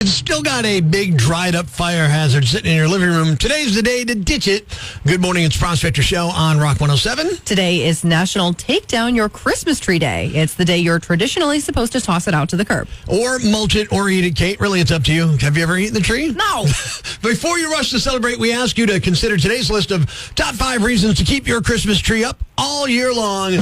It's still got a big dried-up fire hazard sitting in your living room. Today's the day to ditch it. Good morning, it's Prospector Show on Rock 107. Today is National Take Down Your Christmas Tree Day. It's the day you're traditionally supposed to toss it out to the curb. Or mulch it or eat it, Kate. Really, it's up to you. Have you ever eaten the tree? No. Before you rush to celebrate, we ask you to consider today's list of top 5 reasons to keep your Christmas tree up all year long.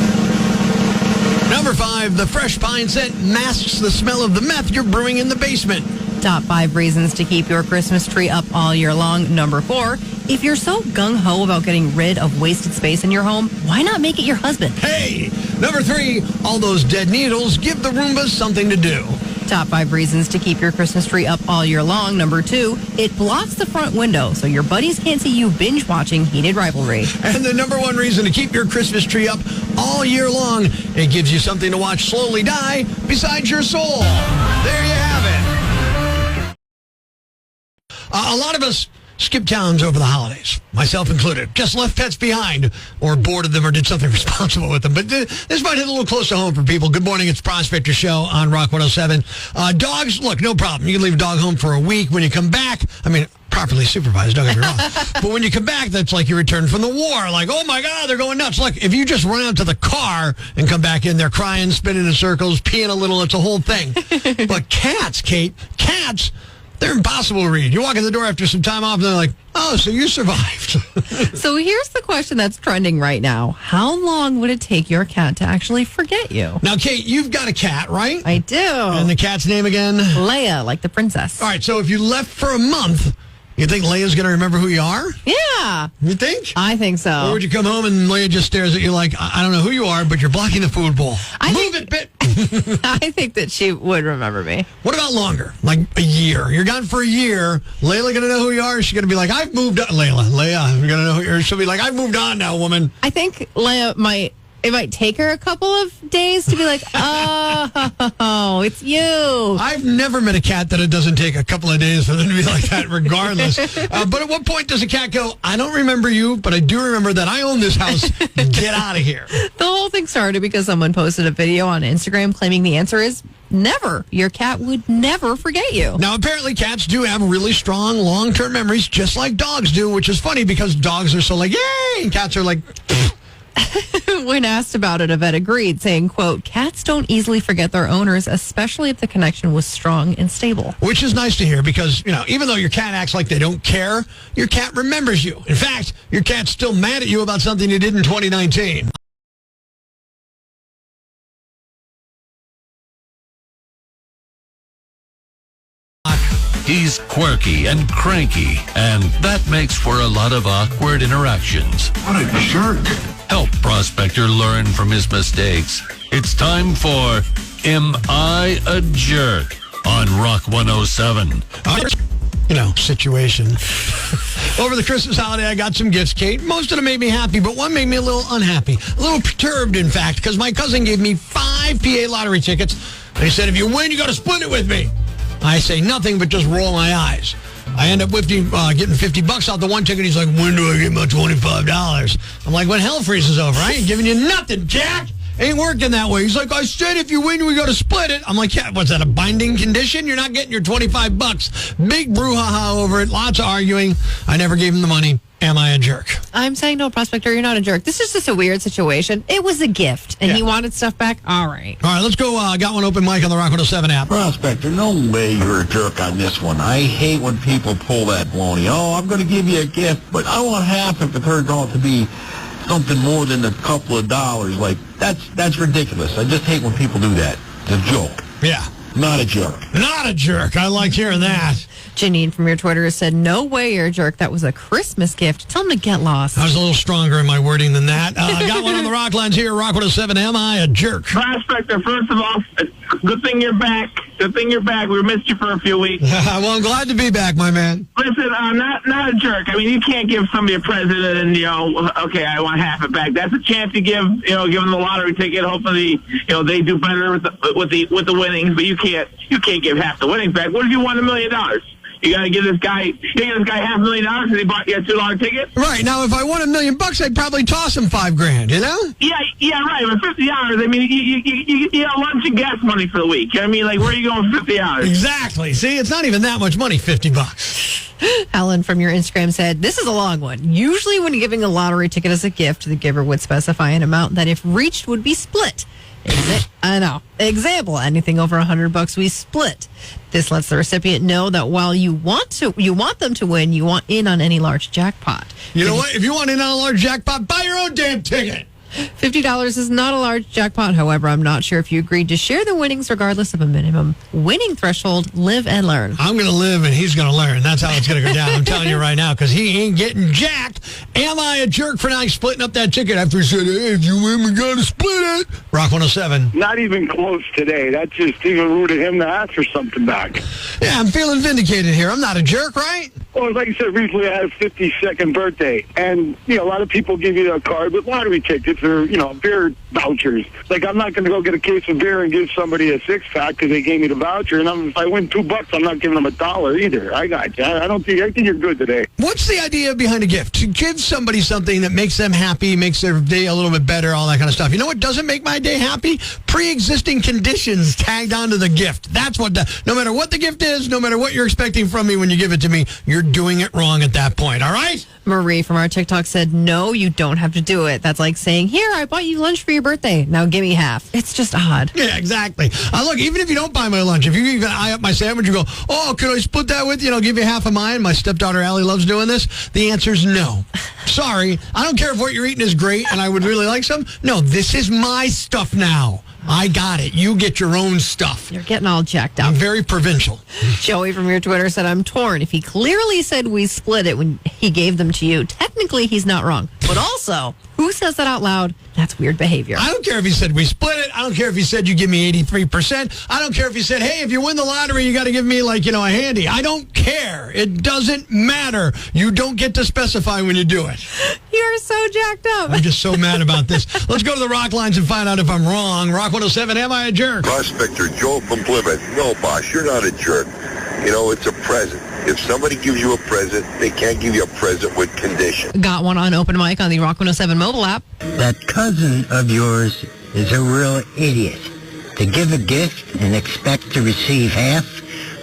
Number 5, the fresh pine scent masks the smell of the meth you're brewing in the basement. Top 5 reasons to keep your Christmas tree up all year long. Number 4, if you're so gung-ho about getting rid of wasted space in your home, why not make it your husband? Hey! Number 3, all those dead needles give the Roombas something to do. Top 5 reasons to keep your Christmas tree up all year long. Number 2, it blocks the front window so your buddies can't see you binge-watching Heated Rivalry. And the number 1 reason to keep your Christmas tree up all year long, it gives you something to watch slowly die beside your soul. There you have it. A lot of us skip towns over the holidays, myself included. Just left pets behind or boarded them or did something responsible with them. But this might hit a little close to home for people. Good morning, it's Prospector Show on Rock 107. Dogs, look, no problem. You can leave a dog home for a week. When you come back, properly supervised, don't get me wrong. But when you come back, that's like you returned from the war. Like, oh my God, they're going nuts. Like, if you just run out to the car and come back in, they're crying, spinning in circles, peeing a little. It's a whole thing. But cats, Kate, they're impossible to read. You walk in the door after some time off, and they're like, oh, so you survived. So here's the question that's trending right now. How long would it take your cat to actually forget you? Now, Kate, you've got a cat, right? I do. And the cat's name again? Leia, like the princess. All right, so if you left for a month, you think Leia's going to remember who you are? Yeah. You think? I think so. Or would you come home and Leia just stares at you like, I don't know who you are, but you're blocking the food bowl. Move it, bit. I think that she would remember me. What about longer? Like a year? You're gone for a year. Layla going to know who you are? She's going to be like, I've moved on. Leia, you're going to know who you are. She'll be like, I've moved on now, woman. I think Leia it might take her a couple of days to be like, oh, it's you. I've never met a cat that it doesn't take a couple of days for them to be like that regardless. But at what point does a cat go, I don't remember you, but I do remember that I own this house. Get out of here. The whole thing started because someone posted a video on Instagram claiming the answer is never. Your cat would never forget you. Now, apparently cats do have really strong long-term memories, just like dogs do, which is funny because dogs are so like, yay, and cats are like, When asked about it, Yvette agreed, saying, quote, cats don't easily forget their owners, especially if the connection was strong and stable. Which is nice to hear because, even though your cat acts like they don't care, your cat remembers you. In fact, your cat's still mad at you about something you did in 2019. He's quirky and cranky, and that makes for a lot of awkward interactions. What a jerk. Help Prospector learn from his mistakes. It's time for Am I a Jerk on Rock 107. Situation. Over the Christmas holiday, I got some gifts, Kate. Most of them made me happy, but one made me a little unhappy. A little perturbed, in fact, because my cousin gave me 5 PA lottery tickets. And he said, if you win, you got to split it with me. I say nothing but just roll my eyes. I end up getting $50 out the one ticket. He's like, when do I get my $25? I'm like, when hell freezes over. I ain't giving you nothing, Jack. Ain't working that way. He's like, I said if you win, we got to split it. I'm like, yeah, what's that, a binding condition? You're not getting your $25. Big brouhaha over it. Lots of arguing. I never gave him the money. Am I a jerk? I'm saying no, Prospector, you're not a jerk. This is just a weird situation. It was a gift, and he wanted stuff back. All right. All right, let's go. Got one open mic on the Rock 107 app. Prospector, no way you're a jerk on this one. I hate when people pull that baloney. Oh, I'm going to give you a gift, but I want half if it turns out to be something more than a couple of dollars. Like, that's ridiculous. I just hate when people do that. It's a joke. Yeah. Not a jerk. Not a jerk. I like hearing that. Janine from your Twitter said, no way you're a jerk. That was a Christmas gift. Tell him to get lost. I was a little stronger in my wording than that. I got one on the rock lines here. Rock 107. Am I a jerk? Prospector, first of all, good thing you're back. Good thing you're back. We missed you for a few weeks. Well, I'm glad to be back, my man. Listen, not a jerk. I mean, you can't give somebody a present and, okay, I want half it back. That's a chance you give them the lottery ticket. Hopefully, they do better with the winnings, but you can't give half the winnings back. What if you won $1 million? You got to give this guy $500,000 because he bought you a $2 ticket. Right. Now, if I won $1 million, I'd probably toss him $5,000, you know? Yeah, right. But $50, I mean, you got lunch and gas money for the week. I mean, like, where are you going for $50? Exactly. See, it's not even that much money, $50. Alan from your Instagram said, this is a long one. Usually when giving a lottery ticket as a gift, the giver would specify an amount that if reached would be split. I know. Example, anything over $100 we split. This lets the recipient know that while you want them to win, you want in on any large jackpot. You know what? If you want in on a large jackpot, buy your own damn ticket. $50 is not a large jackpot. However, I'm not sure if you agreed to share the winnings regardless of a minimum winning threshold. Live and learn. I'm going to live and he's going to learn. That's how it's going to go down. I'm telling you right now, because he ain't getting jacked. Am I a jerk for not splitting up that ticket after he said, hey, if you win, we got to split it? Rock 107. Not even close today. That's just even rude of him to ask for something back. Yeah, I'm feeling vindicated here. I'm not a jerk, right? Well, like I said, recently I had a 52nd birthday, and, a lot of people give you a card with lottery tickets or, beer vouchers. Like, I'm not going to go get a case of beer and give somebody a six-pack because they gave me the voucher, and if I win $2, I'm not giving them $1 either. I got you. I think you're good today. What's the idea behind a gift? To give somebody something that makes them happy, makes their day a little bit better, all that kind of stuff. You know what doesn't make my day happy? Pre-existing conditions tagged onto the gift. That's what no matter what the gift is, no matter what you're expecting from me when you give it to me, you're doing it wrong at that point, all right? Marie from our TikTok said, no, you don't have to do it. That's like saying, here, I bought you lunch for your birthday. Now give me half. It's just odd. Yeah, exactly. Look, even if you don't buy my lunch, if you even eye up my sandwich and go, oh, could I split that with you? I'll give you half of mine. My stepdaughter Allie loves doing this. The answer is no. Sorry. I don't care if what you're eating is great and I would really like some. No, this is my stuff now. I got it. You get your own stuff. You're getting all jacked up. I'm very provincial. Joey from your Twitter said, I'm torn. If he clearly said we split it when he gave them to you, technically he's not wrong. But also, who says that out loud? That's weird behavior. I don't care if he said we split it. I don't care if he said you give me 83%. I don't care if he said, hey, if you win the lottery, you got to give me a handy. I don't care. It doesn't matter. You don't get to specify when you do it. You're so jacked up. I'm just so mad about this. Let's go to the rock lines and find out if I'm wrong. Rock 107, am I a jerk? Prospector Joe from Plymouth. No, boss, you're not a jerk. It's a present. If somebody gives you a present, they can't give you a present with condition. Got one on open mic on the Rock 107 mobile app. That cousin of yours is a real idiot. To give a gift and expect to receive half?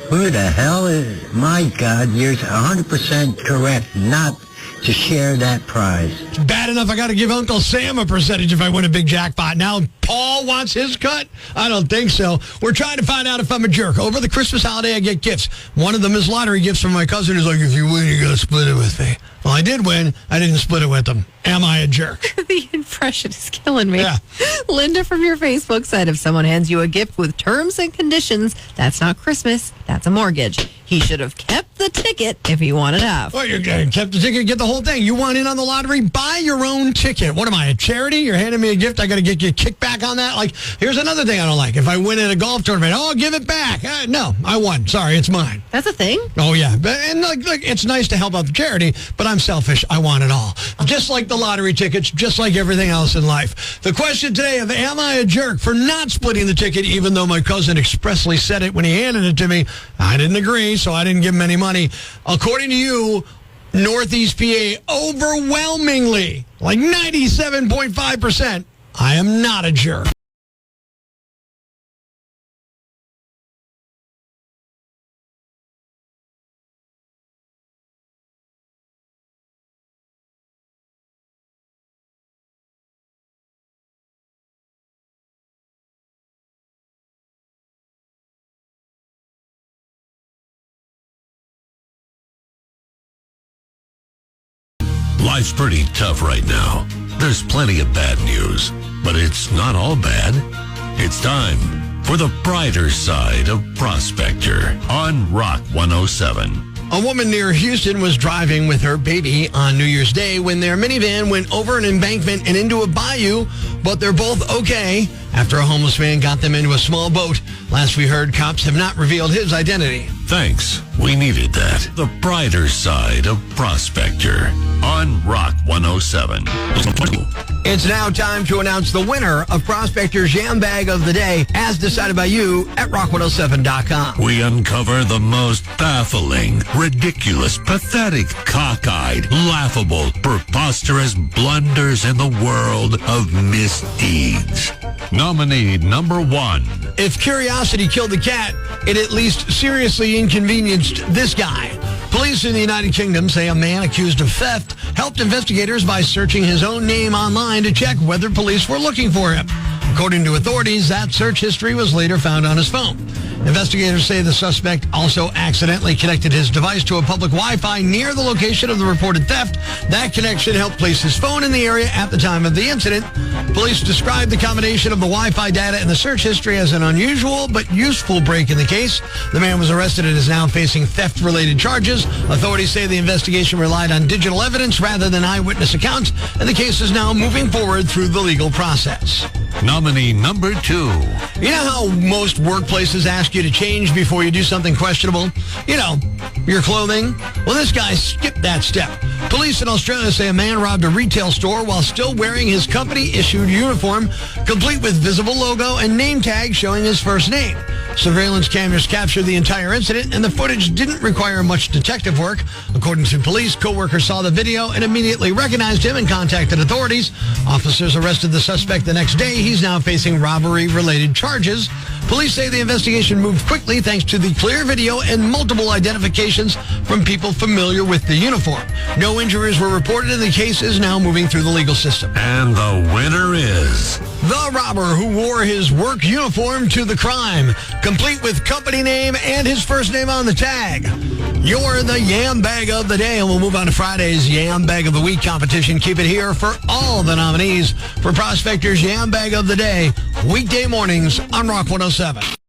Who the hell is... My God, you're 100% correct not to share that prize. Bad enough I got to give Uncle Sam a percentage if I win a big jackpot. Now Paul wants his cut? I don't think so. We're trying to find out if I'm a jerk. Over the Christmas holiday, I get gifts. One of them is lottery gifts from my cousin who's like, if you win, you got to split it with me. Well, I did win. I didn't split it with them. Am I a jerk? The impression is killing me. Yeah. Linda from your Facebook said, if someone hands you a gift with terms and conditions, that's not Christmas. That's a mortgage. He should have kept the ticket if he wanted half. Well, you kept the ticket, get the whole thing. You want in on the lottery? Buy your own ticket. What am I, a charity? You're handing me a gift. I got to get you a kickback on that? Like, here's another thing I don't like. If I win in a golf tournament, oh, give it back. No, I won. Sorry, it's mine. That's a thing? Oh, yeah. And like, it's nice to help out the charity, but I'm selfish. I want it all. Just like the lottery tickets, just like everything else in life. The question today of, am I a jerk for not splitting the ticket, even though my cousin expressly said it when he handed it to me? I didn't agree, so I didn't give him any money. According to you, Northeast PA, overwhelmingly, like 97.5%, I am not a jerk. Life's pretty tough right now. There's plenty of bad news, but it's not all bad. It's time for the brighter side of Prospector on Rock 107. A woman near Houston was driving with her baby on New Year's Day when their minivan went over an embankment and into a bayou, but they're both okay after a homeless man got them into a small boat. Last we heard, cops have not revealed his identity. Thanks. We needed that. The brighter side of Prospector on Rock 107. It's now time to announce the winner of Prospector's Yam Bag of the Day, as decided by you at rock107.com. We uncover the most baffling, ridiculous, pathetic, cockeyed, laughable, preposterous blunders in the world of misdeeds. Nominee number 1. If curiosity killed the cat, it at least seriously inconvenienced this guy. Police in the United Kingdom say a man accused of theft helped investigators by searching his own name online to check whether police were looking for him. According to authorities, that search history was later found on his phone. Investigators say the suspect also accidentally connected his device to a public Wi-Fi near the location of the reported theft. That connection helped place his phone in the area at the time of the incident. Police described the combination of the Wi-Fi data and the search history as an unusual but useful break in the case. The man was arrested and is now facing theft-related charges. Authorities say the investigation relied on digital evidence rather than eyewitness accounts, and the case is now moving forward through the legal process. Nominee number 2. You know how most workplaces ask you to change before you do something questionable? You know, your clothing? Well, this guy skipped that step. Police in Australia say a man robbed a retail store while still wearing his company-issued uniform, complete with visible logo and name tag showing his first name. Surveillance cameras captured the entire incident, and the footage didn't require much detective work. According to police, co-workers saw the video and immediately recognized him and contacted authorities. Officers arrested the suspect the next day. He's now facing robbery-related charges. Police say the investigation moved quickly thanks to the clear video and multiple identifications from people familiar with the uniform. No injuries were reported, and the case is now moving through the legal system. And the winner is the robber who wore his work uniform to the crime, complete with company name and his first name on the tag. You're the Yam Bag of the Day, and we'll move on to Friday's Yam Bag of the Week competition. Keep it here for all the nominees for Prospector's Yam Bag of the Day, weekday mornings on Rock 107.